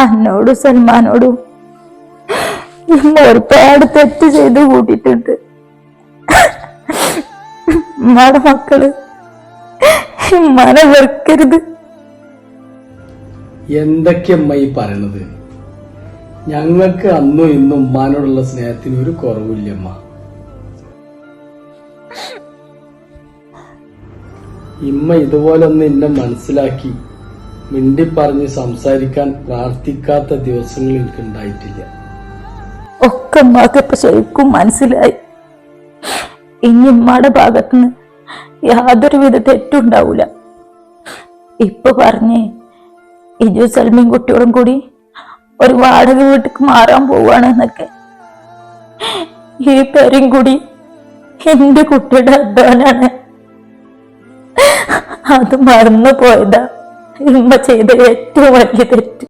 അന്നോടും സൽമാനോടും ഇമ്മ ഒരുപാട് തെറ്റ് ചെയ്ത് കൂട്ടിയിട്ടുണ്ട്. ഉമ്മാടെ മക്കള് ഉമ്മാനെ വെറുക്കരുത്. എന്തൊക്കെ അമ്മ ഈ പറയണത്? ഞങ്ങൾക്ക് അന്നും ഇന്നും ഉമ്മാനോടുള്ള സ്നേഹത്തിന് ഒരു കുറവില്ല അമ്മ. ഇമ്മ ഇതുപോലൊന്ന് എന്നെ മനസ്സിലാക്കി മിണ്ടി പറഞ്ഞ് സംസാരിക്കാൻ പ്രാർത്ഥിക്കാത്ത ദിവസങ്ങൾ എനിക്ക് ഉണ്ടായിട്ടില്ല. ഒക്കെ ഉമ്മാക്ക് ഇപ്പൊ ശരിക്കും മനസ്സിലായി. ഇനി ഉമ്മാടെ ഭാഗത്തുനിന്ന് യാതൊരുവിധ തെറ്റുണ്ടാവൂല. ഇപ്പൊ പറഞ്ഞേ ഇജു സൽമീൻ കുട്ടിയോടും കൂടി ഒരു വാടക വീട്ടിക്ക് മാറാൻ പോവാണ് എന്നൊക്കെ. ഈ പേരും കൂടി എന്റെ കുട്ടിയുടെ അധ്വാനാണ്. അത് മറന്നു പോയതാ ഇമ്മ ചെയ്ത ഏറ്റവും വലിയ തെറ്റ്.